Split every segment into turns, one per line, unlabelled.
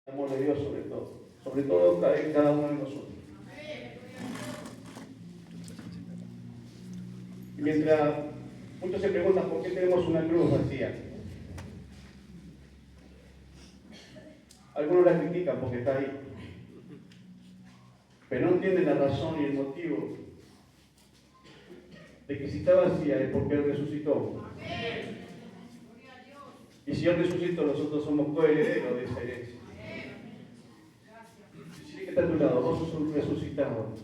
El amor de Dios sobre todo cada uno de nosotros. Y mientras muchos se preguntan por qué tenemos una cruz vacía, algunos la critican porque está ahí, pero no entienden la razón y el motivo de que si está vacía es porque Él resucitó. Y si Él resucitó, nosotros somos coherederos de esa herencia. Si que está a tu lado, vos sos un resucitado.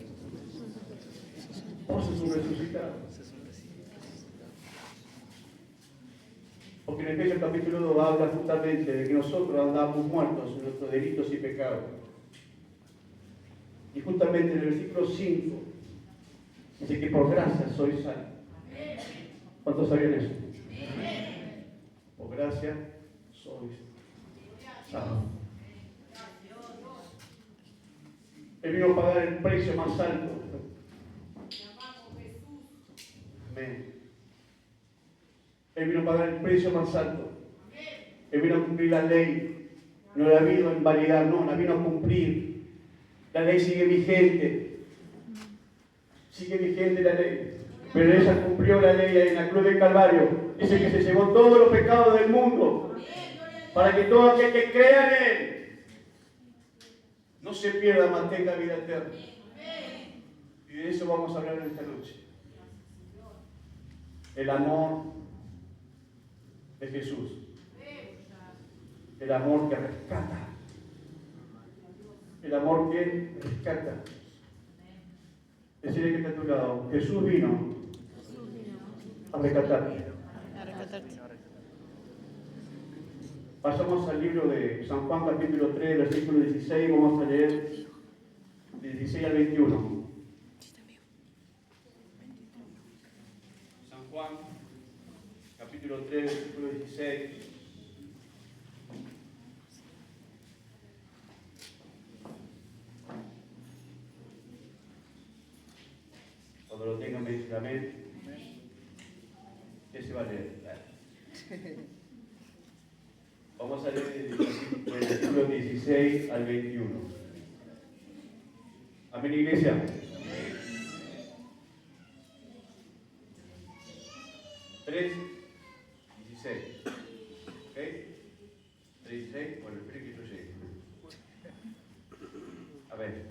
Vos sos un resucitado. Porque en Efesios capítulo 2 habla justamente de que nosotros andamos muertos en nuestros delitos y pecados. Y justamente en el versículo 5 dice que por gracia sois salvos. ¿Cuántos sabían eso? Por gracia sois salvos. Él vino a pagar el precio más alto. Amén. Él vino a pagar el precio más alto. Él vino a cumplir la ley. No la vino a invalidar, no, la vino a cumplir. La ley sigue vigente. Sigue vigente la ley. Pero ella cumplió la ley en la cruz del Calvario. Dice que se llevó todos los pecados del mundo. Para que todo aquel que crea en Él no se pierda, mas tenga vida eterna. Y de eso vamos a hablar en esta noche. El amor de Jesús. El amor que rescata. El amor que rescata. Decirle que está a tu lado. Jesús vino a rescatarte. Pasamos al libro de San Juan, capítulo 3, versículo 16. Vamos a leer de 16 al 21. San Juan, capítulo 3, versículo 16. Cuando lo tengan me dicen amén. ¿Qué se va a leer? Vamos a leer del versículo 16 al 21. Amén, iglesia. 3, 16. ¿Ok? 3, 16. Bueno, espero que yo llegue. A ver.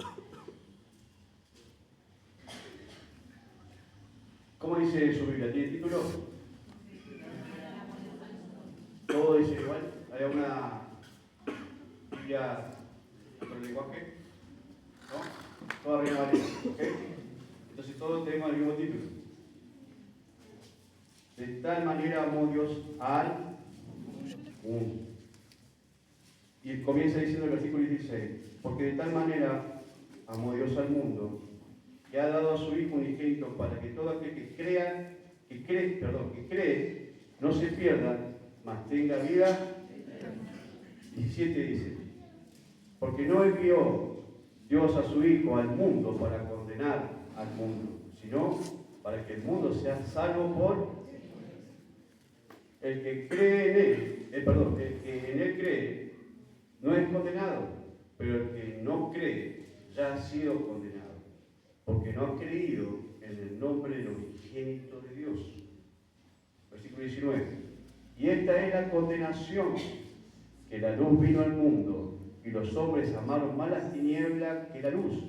¿Cómo dice su Biblia? ¿Tiene título? Todo dice igual. ¿Hay alguna Biblia otro lenguaje? ¿No? Toda Reina Valera. ¿Ok? Entonces todos tenemos el mismo título. De tal manera amó Dios al mundo. Y comienza diciendo el versículo 16. Porque de tal manera amó Dios al mundo, que ha dado a su Hijo unigénito para que todo aquel que cree, no se pierda, mas tenga vida. 17 dice, porque no envió Dios a su Hijo al mundo para condenar al mundo, sino para que el mundo sea salvo por el que cree en Él. El que en Él cree no es condenado, pero el que no cree ya ha sido condenado, porque no ha creído en el nombre del unigénito de Dios. Versículo 19. Y esta es la condenación, que la luz vino al mundo, y los hombres amaron más las tinieblas que la luz,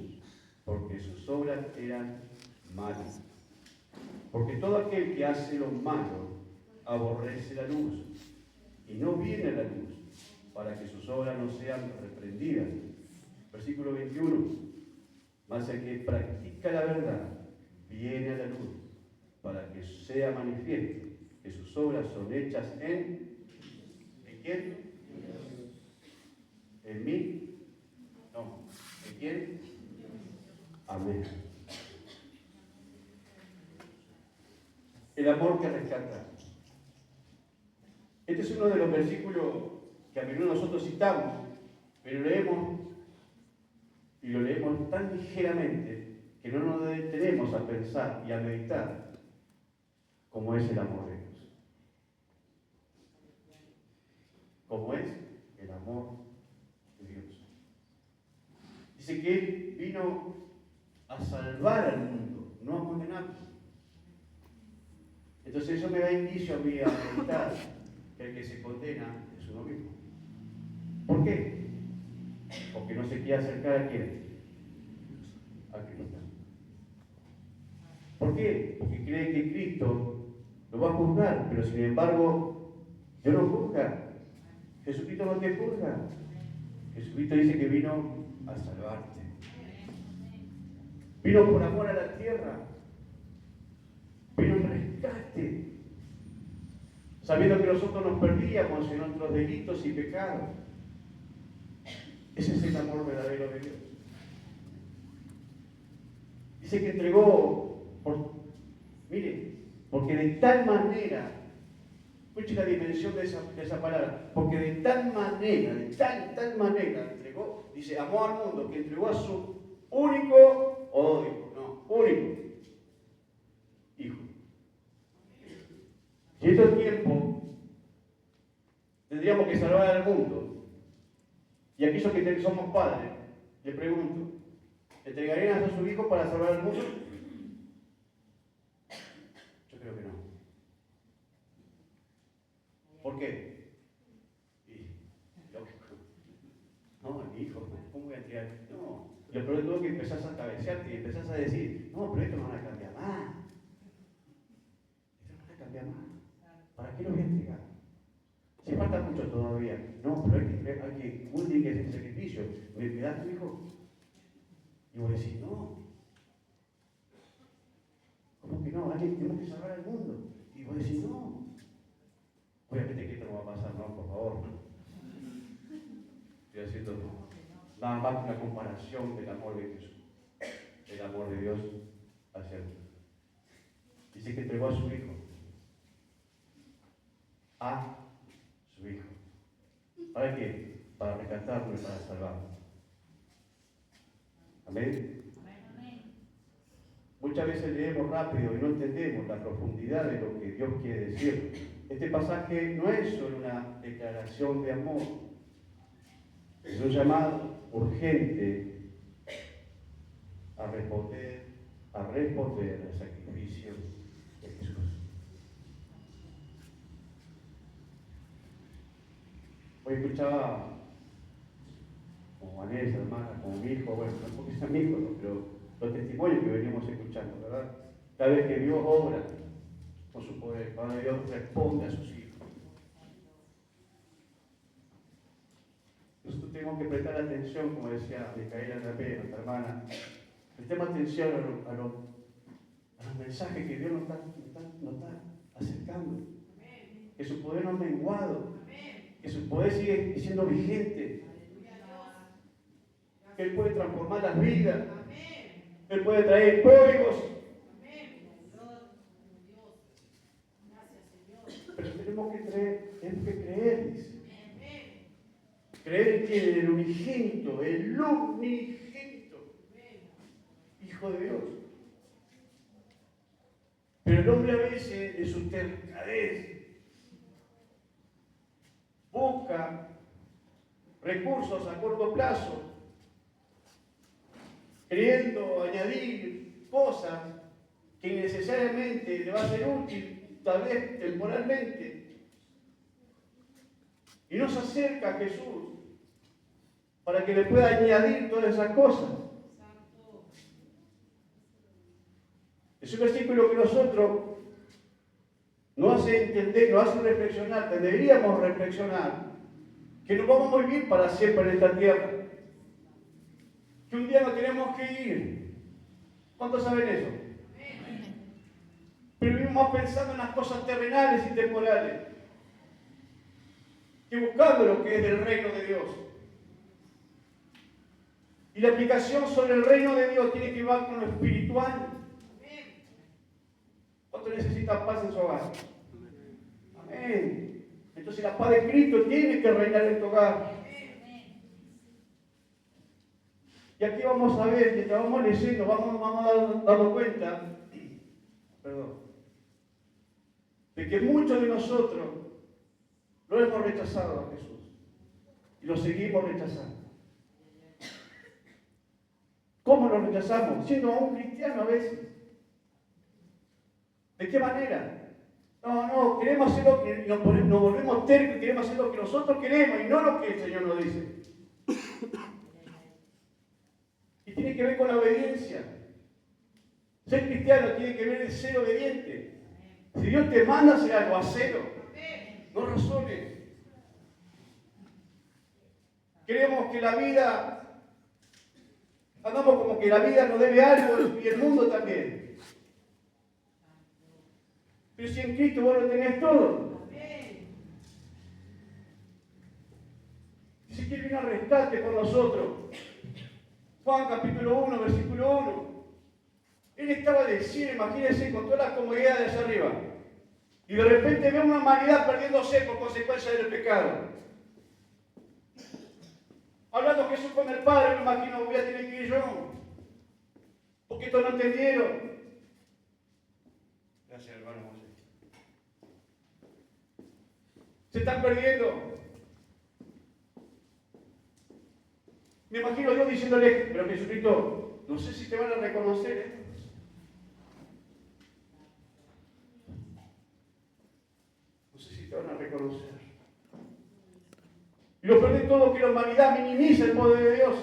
porque sus obras eran malas. Porque todo aquel que hace lo malo aborrece la luz, y no viene a la luz, para que sus obras no sean reprendidas. Versículo 21. Mas el que practica la verdad viene a la luz, para que sea manifiesto que sus obras son hechas ¿en quién? ¿En mí? No. ¿En quién? Amén. El amor que rescata. Este es uno de los versículos que a menudo nosotros citamos, pero leemos y lo leemos tan ligeramente que no nos detenemos a pensar y a meditar cómo es el amor de Dios. ¿Cómo es el amor de Dios? Dice que Él vino a salvar al mundo, no a condenarlo. Entonces eso me da indicio a mí a meditar que el que se condena es uno mismo. ¿Por qué? Porque no se quiere acercar a quién. A Cristo. ¿Por qué? Porque cree que Cristo lo va a juzgar, pero sin embargo, Dios no juzga. Jesucristo no te juzga. Jesucristo dice que vino a salvarte. Vino por amor a la tierra. Vino en rescate. Sabiendo que nosotros nos perdíamos en nuestros delitos y pecados. Ese es el amor verdadero de Dios. Dice que entregó, porque de tal manera, escuche la dimensión de esa palabra, porque de tal manera entregó, dice, amó al mundo, que entregó a su único Hijo. Y en estos tiempos tendríamos que salvar al mundo. Y aquellos que somos padres, le pregunto, ¿entregarían a su hijo para salvar al mundo? Yo creo que no. ¿Por qué? Lógico. No, mi hijo, ¿cómo voy a entregar? No. Lo peor de todo es que empezás a cabecearte y empezás a decir, no, pero esto no va a cambiar más. Esto no va a cambiar más. ¿Para qué lo voy a entregar? Si falta mucho todavía. No, pero hay que tiene que hacer sacrificio. ¿Me das tu hijo? Y vos decís, no. ¿Cómo que no? Tenemos que salvar al mundo. Y vos decís, no. Obviamente que esto no va a pasar, no, por favor. Estoy haciendo nada más una comparación del amor de Jesús. El amor de Dios hacia el mundo. Dice que entregó a su hijo. A su hijo. ¿Para qué? Para rescatarlo y para salvarlo. Amén. Muchas veces leemos rápido y no entendemos la profundidad de lo que Dios quiere decir. Este pasaje no es solo una declaración de amor, es un llamado urgente a responder al sacrificio de Jesús. Hoy escuchaba como Vanessa, hermana, como mi hijo, bueno, no porque sea mi hijo, ¿no? Pero los testimonios que venimos escuchando, ¿verdad? Cada vez que Dios obra con su poder, cada vez Dios responde a sus hijos. Nosotros tenemos que prestar atención, como decía Micaela Rapé, nuestra hermana, prestemos atención a los mensajes que Dios nos está acercando. Que su poder no ha menguado, que su poder sigue siendo vigente, que Él puede transformar las vidas, Él puede traer códigos. Pero tenemos que creer, dice. Creer que el unigénito, Hijo de Dios. Pero el hombre a veces, en su tercadez, busca recursos a corto plazo, queriendo añadir cosas que innecesariamente le va a ser útil, tal vez temporalmente, y no se acerca a Jesús para que le pueda añadir todas esas cosas. Es un versículo que nosotros nos hace entender, nos hace reflexionar, que deberíamos reflexionar, que no vamos a vivir para siempre en esta tierra, que un día nos tenemos que ir. ¿Cuántos saben eso? Pero vivimos pensando en las cosas terrenales y temporales, que buscando lo que es del reino de Dios. Y la aplicación sobre el reino de Dios tiene que ver con lo espiritual. ¿Cuánto necesita paz en su hogar? Amén. Entonces la paz de Cristo tiene que reinar en tu hogar. Y aquí vamos a ver, que vamos leyendo, vamos dando cuenta, de que muchos de nosotros lo hemos rechazado a Jesús. Y lo seguimos rechazando. rechazamos, siendo aún cristiano a veces. ¿De qué manera? No, queremos hacer lo que nos volvemos tercos y queremos hacer lo que nosotros queremos y no lo que el Señor nos dice. Y tiene que ver con la obediencia. Ser cristiano tiene que ver en ser obediente. Si Dios te manda a hacer algo, hacelo. No razones. Creemos que la vida, andamos como que la vida nos debe algo y el mundo también. Pero si en Cristo vos lo tenés todo. Dice que Él vino a rescate por nosotros. Juan capítulo 1, versículo 1. Él estaba del cielo, imagínense, con todas las comodidades allá arriba. Y de repente ve a una humanidad perdiéndose por consecuencia del pecado. Hablando Jesús con el Padre, me imagino, voy a tener que ir yo. Porque estos no entendieron. Gracias, hermano José. Se están perdiendo. Me imagino a Dios diciéndole, pero Jesucristo, no sé si te van a reconocer, No sé si te van a reconocer. Y lo peor de todo es que la humanidad minimiza el poder de Dios.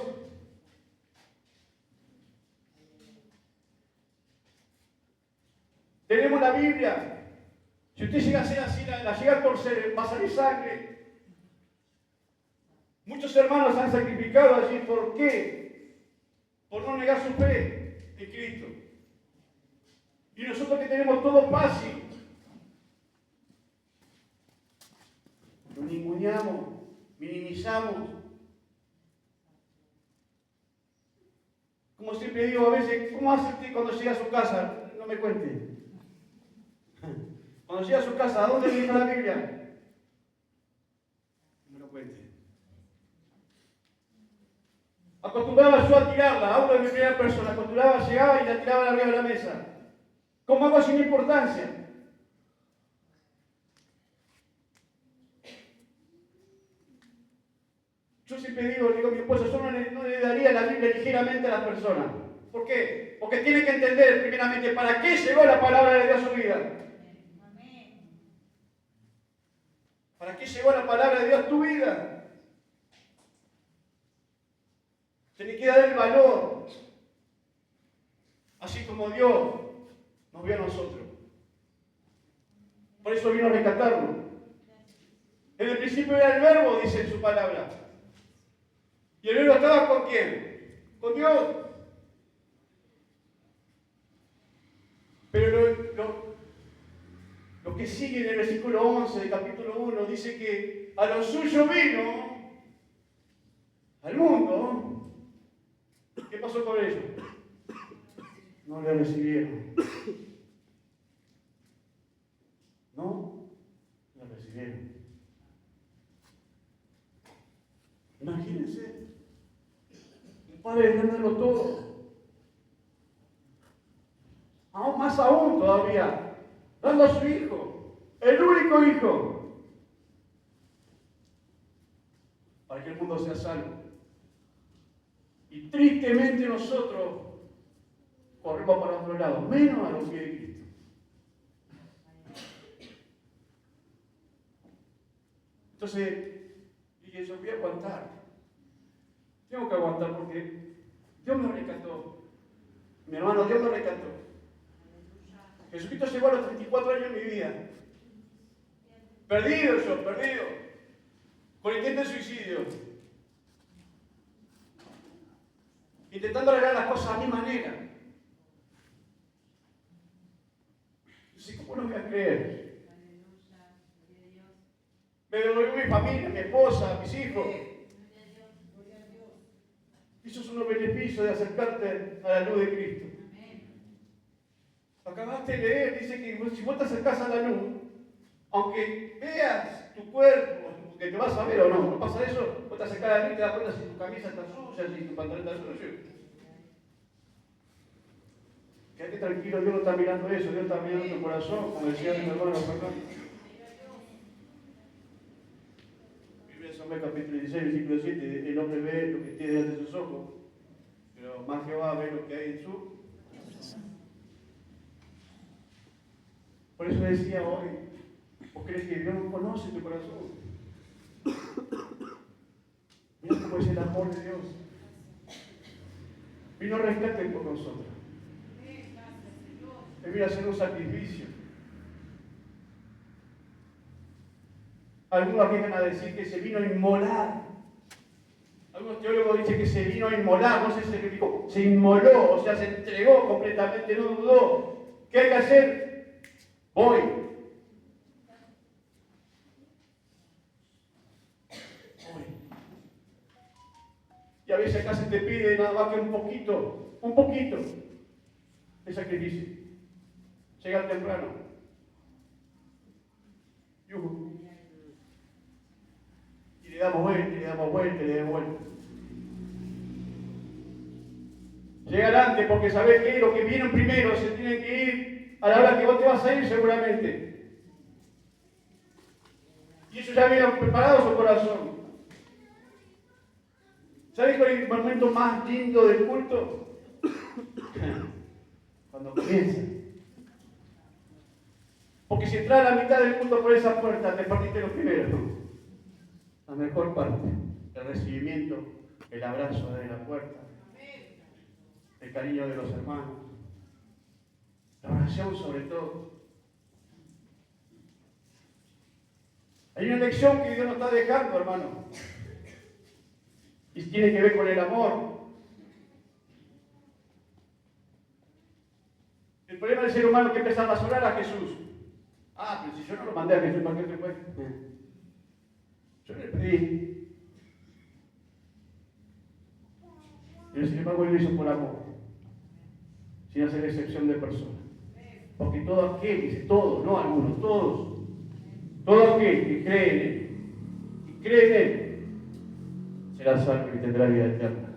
Tenemos la Biblia. Si usted llega a ser así, la llega a torcer, va a salir sangre. Muchos hermanos han sacrificado allí. ¿Por qué? Por no negar su fe en Cristo. Y nosotros que tenemos todo fácil, lo ninguneamos, minimizamos. Como siempre digo a veces, ¿cómo hace usted cuando llega a su casa? No me cuente. Cuando llega a su casa, ¿a dónde viene la Biblia? No me lo cuente. Acostumbraba yo a tirarla, hablo de mi primera persona, acostumbraba, llegaba y la tiraba arriba de la mesa. Como algo sin importancia. Yo siempre digo a mi esposa, yo no le daría la Biblia ligeramente a las personas. ¿Por qué? Porque tiene que entender primeramente para qué llegó la palabra de Dios a su vida. ¿Para qué llegó la palabra de Dios a tu vida? Tiene que dar el valor. Así como Dios nos vio a nosotros. Por eso vino a rescatarnos. En el principio era el verbo, dice en su palabra. ¿Y el verbo estaba con quién? Con Dios. Pero lo que sigue en el versículo 11 del capítulo 1 dice que a lo suyo vino, al mundo. ¿Qué pasó con ellos? No le recibieron. No le recibieron. Imagínense. Un padre dándolo todo. Aún más aún todavía. Dando a su hijo. El único hijo. Para que el mundo sea salvo. Y tristemente nosotros corremos para otro lado, menos a los pies de Cristo. Entonces, dije, yo voy a aguantar. Tengo que aguantar porque Dios me rescató. Mi hermano, Dios me rescató. Jesucristo llegó a los 34 años de mi vida. Perdido, con intento de suicidio. Intentando arreglar las cosas a mi manera. Entonces, ¿cómo no voy a creer? Me devolvió mi familia, mi esposa, mis hijos. Esos son los beneficios de acercarte a la luz de Cristo. Acabaste de leer, dice que si vos te acercás a la luz, aunque veas tu cuerpo, que te vas a ver o no, no pasa eso, vos te acercás a la luz y te das cuenta si tu camisa está sucia, si tu pantalón está sucio. Quédate tranquilo, Dios no está mirando eso, Dios está mirando tu corazón, como decía mi hermano, perdón. Biblia de Samuel capítulo 16, versículo 7, el hombre ve lo que tiene delante de sus ojos, pero pero más Jehová ve lo que hay en su. Por eso decía hoy, ¿vos crees que Dios no conoce tu corazón? Mira cómo es el amor de Dios. Vino a rescate por nosotros. Él vino a hacer un sacrificio. Algunos vienen a decir que se vino a inmolar. Algunos teólogos dicen que se vino a inmolar, no sé si se inmoló, o sea, se entregó completamente, no dudó. ¿Qué hay que hacer? Voy. Y a veces acá se te pide nada más que un poquito de sacrificio. Llegar temprano. Y le damos vuelta, y le damos vuelta, y le damos vuelta. Llegar antes porque sabés que los que vienen primero se tienen que ir a la hora que vos te vas a ir seguramente. Y ellos ya habían preparado su corazón. ¿Sabés cuál es el momento más lindo del culto? Cuando comienza. Porque si entras a la mitad del culto por esa puerta, te perdiste lo primero. La mejor parte, el recibimiento, el abrazo de la puerta, el cariño de los hermanos, la oración sobre todo. Hay una lección que Dios nos está dejando, hermano. Y tiene que ver con el amor. El problema del ser humano es que empieza a razonar a Jesús. Ah, pero si yo no lo mandé a Jesús, ¿para qué te fue? Yo le pedí. Y sin embargo, Él lo hizo por amor, sin hacer excepción de personas. Porque todo aquel, dice todos, no algunos, todos, todo aquel que cree en Él, y cree en Él, será salvo y tendrá vida eterna.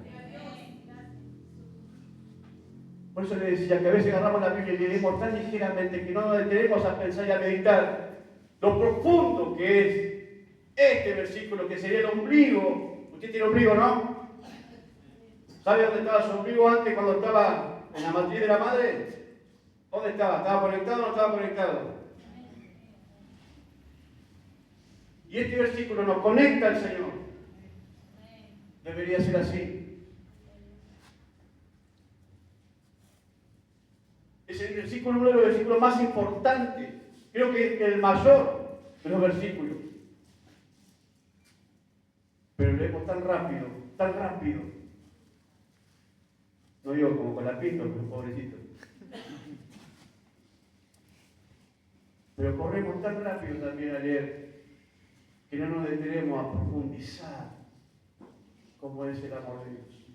Por eso le decía que a veces agarramos la Biblia y leemos tan ligeramente que no nos detenemos a pensar y a meditar lo profundo que es este versículo, que sería el ombligo. Usted tiene ombligo, ¿no? ¿Sabe dónde estaba su ombligo antes cuando estaba en la matriz de la madre? ¿Dónde estaba? ¿Estaba conectado o no estaba conectado? Y este versículo nos conecta al Señor. Debería ser así. Es el versículo, uno de los versículos más importantes. Creo que es el mayor de los versículos. Pero leemos tan rápido, tan rápido. No digo como con la pinta, pero pobrecito. Pero corremos tan rápido también a leer que no nos detenemos a profundizar cómo es el amor de Dios.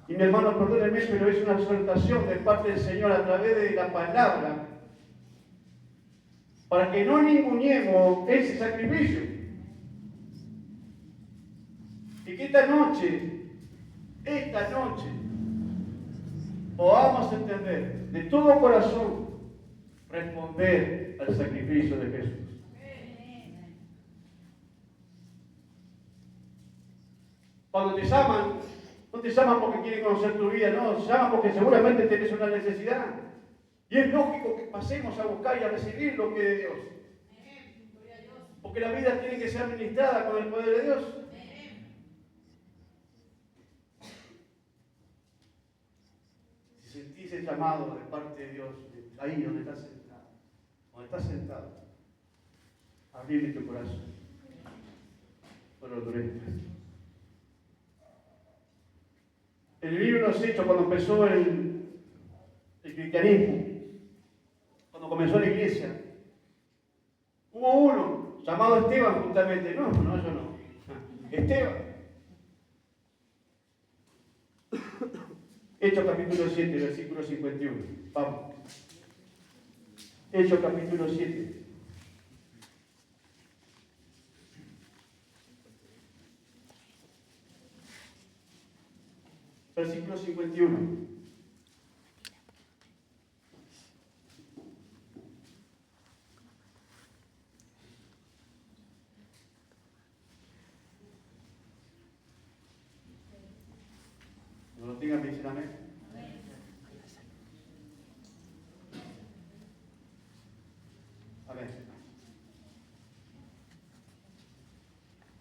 Y mi hermano, perdónenme, pero es una exhortación de parte del Señor a través de la palabra para que no ninguneemos ese sacrificio. Y que esta noche, podamos entender de todo corazón responder al sacrificio de Jesús. Cuando te llaman, no te llaman porque quieren conocer tu vida, no, te llaman porque seguramente tenés una necesidad. Y es lógico que pasemos a buscar y a recibir lo que es de Dios. Porque la vida tiene que ser administrada con el poder de Dios. Si sentís el llamado de parte de Dios, ahí donde estás sentado, abrirle tu corazón. No lo endurezcas. El libro de los Hechos, cuando empezó el cristianismo, cuando comenzó la iglesia, hubo uno llamado Esteban justamente. No, yo no. Esteban. Hechos capítulo 7, versículo 51. Vamos. Hechos capítulo 7. Versículo 51. Díganme, dicen amén. Amén.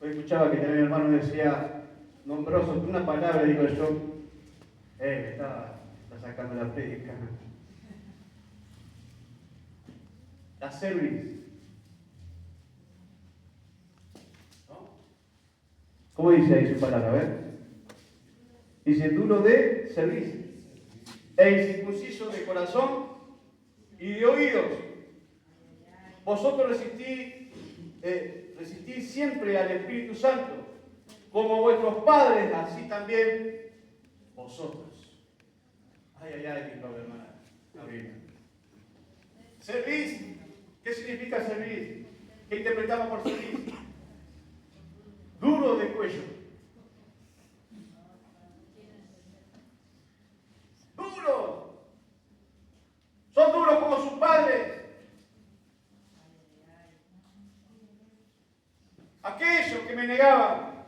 Hoy escuchaba que también mi hermano decía, nombroso, una palabra, digo yo, está sacando la prédica. La cerviz. ¿No? ¿Cómo dice ahí su palabra? A ver. Dice, duro de cerviz, e incircunciso de corazón y de oídos. Vosotros resistís siempre al Espíritu Santo, como vuestros padres, así también vosotros. Ay, ay, ay, mi pobre hermana Gabriela. Cerviz, ¿qué significa cerviz? ¿Qué interpretamos por cerviz? Duro de cuello. Duros. Son duros como sus padres. Aquellos que me negaban.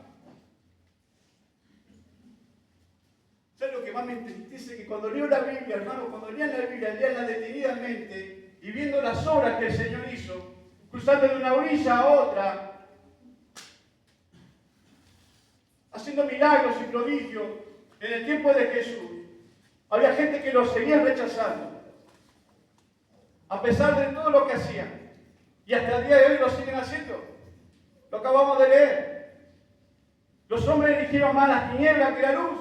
¿Sabes lo que más me entristece? Que cuando leo la Biblia, hermano, cuando lean la Biblia, leanla detenidamente y viendo las obras que el Señor hizo, cruzando de una orilla a otra, haciendo milagros y prodigios en el tiempo de Jesús, había gente que lo seguía rechazando, a pesar de todo lo que hacían, y hasta el día de hoy lo siguen haciendo. Lo acabamos de leer. Los hombres eligieron más las tinieblas que la luz.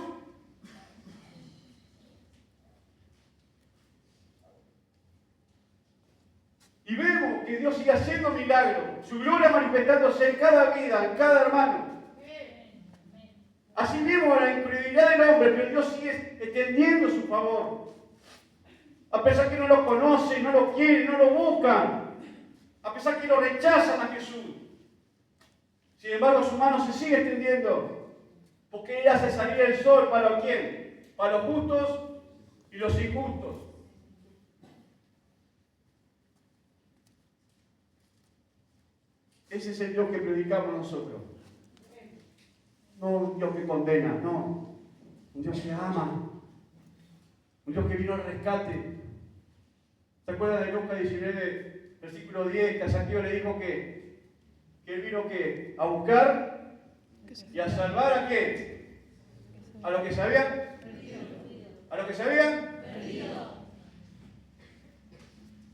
Y vemos que Dios sigue haciendo milagros, su gloria manifestándose en cada vida, en cada hermano. Así mismo la incredulidad del hombre, pero Dios sigue extendiendo su favor. A pesar que no lo conocen, no lo quieren, no lo buscan. A pesar que lo rechazan a Jesús. Sin embargo, su mano se sigue extendiendo. Porque Él hace salir el sol para ¿quién? Para los justos y los injustos. Ese es el Dios que predicamos nosotros. No un Dios que condena, no. Un Dios que ama. Un Dios que vino al rescate. ¿Se acuerdan de Lucas 19, versículo 10, que a Santiago le dijo que él vino ¿qué? A buscar y a salvar a quién? A los que se habían a los que se habían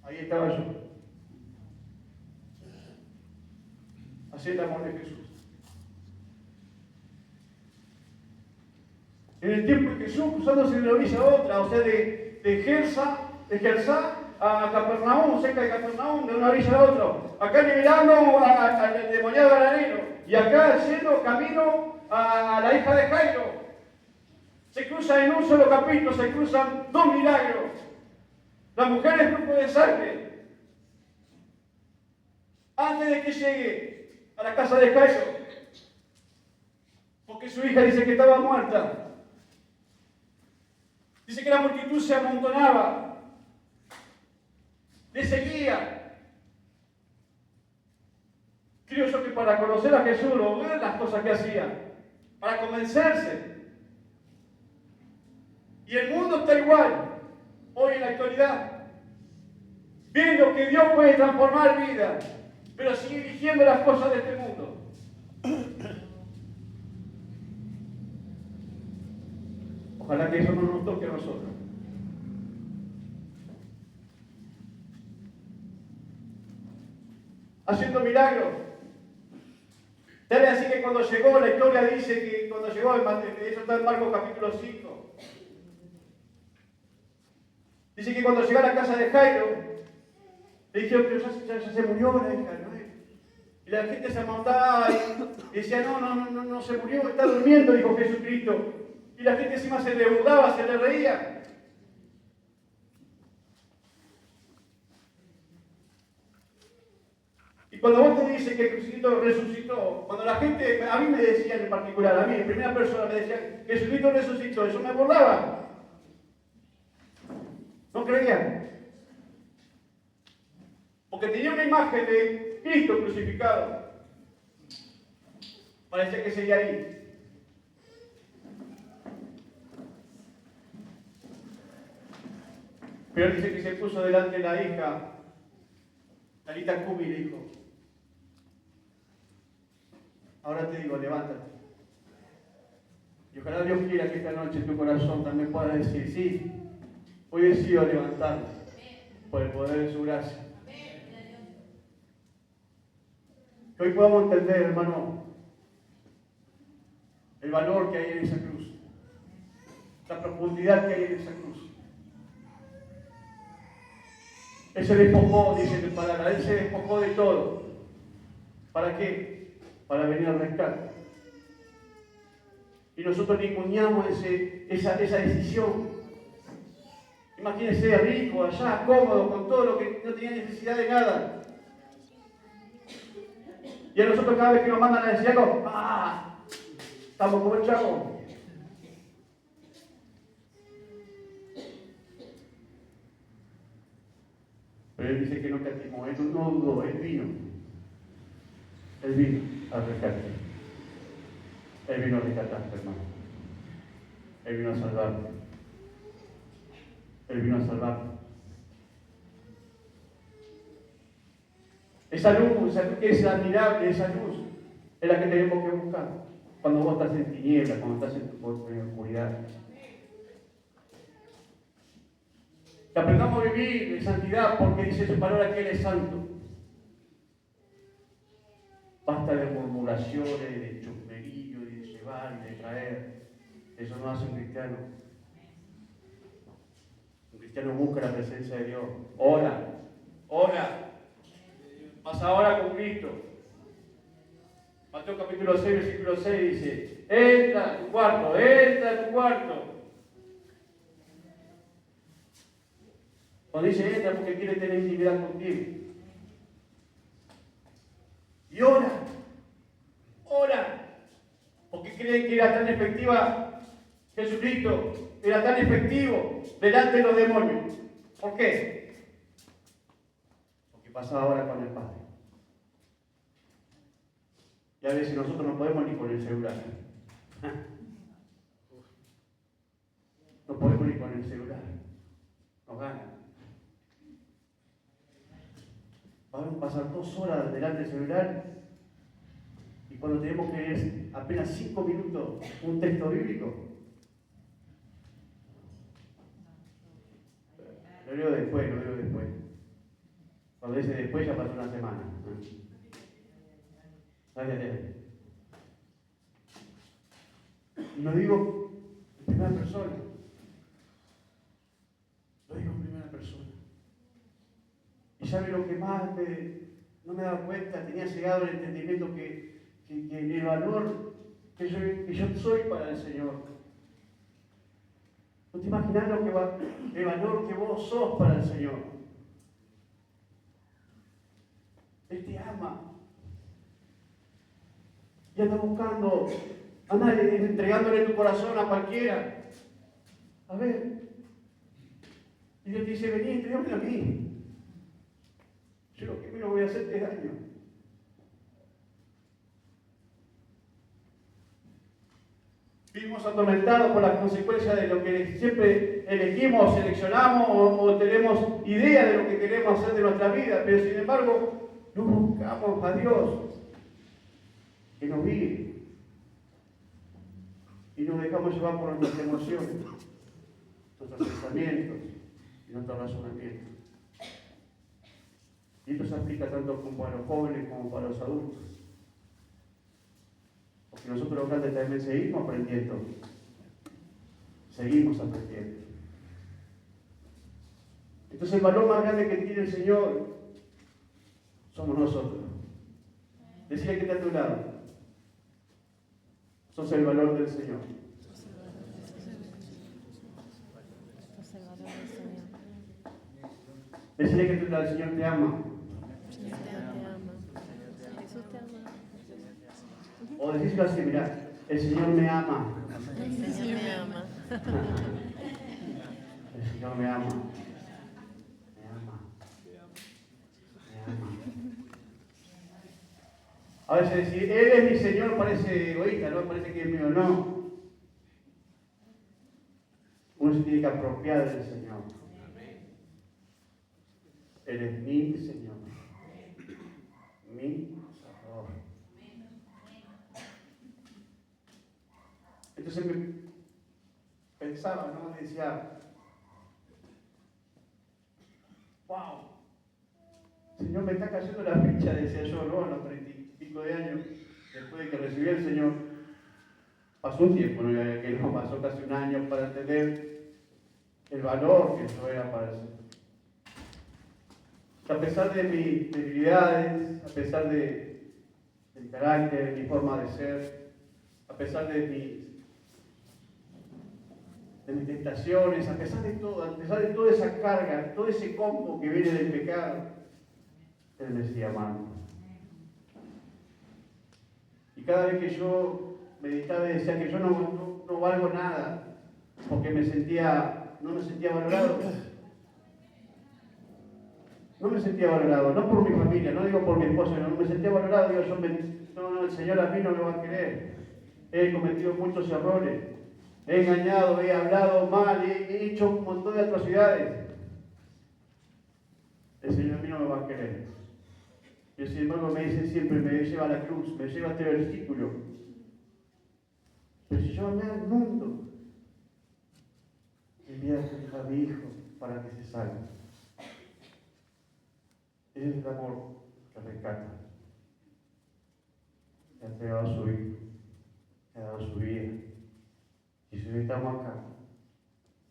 ahí estaba yo. Así es el amor de Jesús. En el tiempo de Jesús, cruzándose de una orilla a otra, o sea, de Gersá a Capernaum, cerca de Capernaum, de una orilla a otra. Acá liberando al endemoniado gadareno. Y acá haciendo camino a la hija de Jairo. Se cruzan en un solo capítulo, se cruzan dos milagros. La mujer es grupo de sangre. Antes de que llegue a la casa de Jairo, porque su hija dice que estaba muerta. Dice que la multitud se amontonaba, le seguía. Creo yo que para conocer a Jesús, o ver las cosas que hacía, para convencerse. Y el mundo está igual, hoy en la actualidad, viendo que Dios puede transformar vidas, pero sigue eligiendo las cosas de este mundo. Ojalá que eso no nos toque a nosotros. Haciendo milagros. Debe así que cuando llegó, la historia dice que cuando llegó, eso está en Marcos capítulo 5. Dice que cuando llegó a la casa de Jairo, le dijeron, pero ya se murió la hija, ¿no? Y la gente se amontaba y decía, no se murió, está durmiendo, dijo Jesucristo. Y la gente encima se le burlaba, se le reía. Y cuando vos te dices que Jesucristo resucitó, cuando la gente, a mí me decían en particular, a mí en primera persona me decían, Jesucristo resucitó, eso me burlaba. No creían. Porque tenía una imagen de Cristo crucificado. Parecía que seguía ahí. Pero dice que se puso delante de la hija, Talita Cumi, le dijo, ahora te digo, levántate. Y ojalá Dios quiera que esta noche tu corazón también pueda decir, sí, hoy decido levantarme por el poder de su gracia. Que hoy podamos entender, hermano, el valor que hay en esa cruz, la profundidad que hay en esa cruz. Él se despojó, dice mi palabra, Él se despojó de todo. ¿Para qué? Para venir al rescate. Y nosotros ninguneamos esa decisión. Imagínense rico, allá, cómodo, con todo lo que no tenía necesidad de nada. Y a nosotros cada vez que nos mandan a decir algo, estamos como el chavo. Pero Él dice que no catimó, Él no dudó, Él vino. Él vino a rescatar. Él vino a rescatarte, hermano. Él vino a salvarte. Él vino a salvarte. Esa luz que es admirable, esa luz es la que tenemos que buscar. Cuando vos estás en tinieblas, cuando estás en oscuridad. Que aprendamos a vivir en santidad porque dice su palabra que Él es santo. Basta de murmuraciones, de chusmerío, de llevar y de traer. Eso no hace un cristiano. Un cristiano busca la presencia de Dios. Ora. Pasa ahora con Cristo. Mateo capítulo 6, versículo 6 dice, entra a tu cuarto. Cuando dice entra porque quiere tener intimidad contigo. Y ora. Porque cree que era tan efectiva Jesucristo, era tan efectivo delante de los demonios. ¿Por qué? Porque pasaba ahora con el Padre. Y a veces nosotros no podemos ni con el celular. No podemos ni con el celular. Nos gana. Vamos a pasar 2 horas delante del celular y cuando tenemos que leer apenas 5 minutos un texto bíblico, lo leo después. Cuando dice después ya pasó una semana. Y lo digo en primera persona. Y sabe lo que más no me daba cuenta, tenía llegado el entendimiento que el valor que yo soy para el Señor. ¿No te imaginas el valor que vos sos para el Señor? Él te ama. Y anda buscando, anda entregándole tu corazón a cualquiera. A ver. Y Dios te dice, vení, entrégamelo a mí. Yo lo que menos voy a hacerte es daño. Vivimos atormentados por las consecuencias de lo que siempre elegimos, seleccionamos o tenemos idea de lo que queremos hacer de nuestra vida, pero sin embargo no buscamos a Dios que nos guíe y nos dejamos llevar por nuestras emociones, nuestros pensamientos y nuestros razonamientos. Y esto se aplica tanto como para los jóvenes como para los adultos. Porque nosotros los grandes también seguimos aprendiendo. Seguimos aprendiendo. Entonces el valor más grande que tiene el Señor somos nosotros. Decirle que está a tu lado. Sos el valor del Señor. Decirle que el Señor te ama. O decirlo así, mira, el Señor me ama.
El Señor me ama.
El Señor me ama. Me ama. A veces decir, Él es mi Señor parece egoísta, ¿no? Parece que es mío, no. Uno se tiene que apropiar del Señor. Eres mi Señor, mi Salvador. Entonces me pensaba, ¿no? Decía, wow, Señor, me está cayendo la ficha, decía yo, ¿no? A los 30 y pico de años, después de que recibí al Señor. Pasó un tiempo, ¿no? Que no, pasó casi un año para entender el valor que yo era para el Señor. A pesar de mis debilidades, a pesar del carácter, de mi forma de ser, a pesar de mis tentaciones, a pesar de todo, a pesar de toda esa carga, todo ese combo que viene del pecado, Él me sigue amando. Y cada vez que yo meditaba y decía que yo no valgo nada, porque no me sentía valorado. No me sentía valorado, no por mi familia, no digo por mi esposa, no me sentía valorado. Digo, no, el Señor a mí no me va a querer. He cometido muchos errores, he engañado, he hablado mal, he hecho un montón de atrocidades. El Señor a mí no me va a querer. Y sin embargo me dice siempre, me lleva a la cruz, me lleva a este versículo. Pero si yo amé al mundo, envía a mi Hijo para que se salve. Ese es el amor que rescata. Le ha entregado a su Hijo, le ha dado su vida. Y si hoy estamos acá,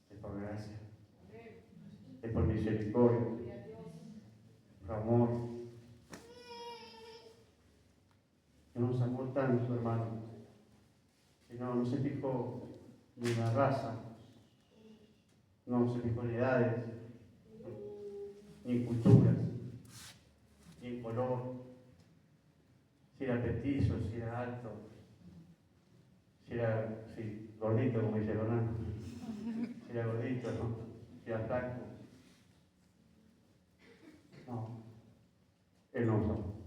es por gracia, es por misericordia, por amor. Que nos amó tanto, hermano, que no se fijó ni en la raza, no se fijó en edades, ni en culturas, ni en color, si era petizo, si era alto, si era gordito, como dice Ronaldo, si era gordito, ¿no? Si era flaco. No, Él nos amó.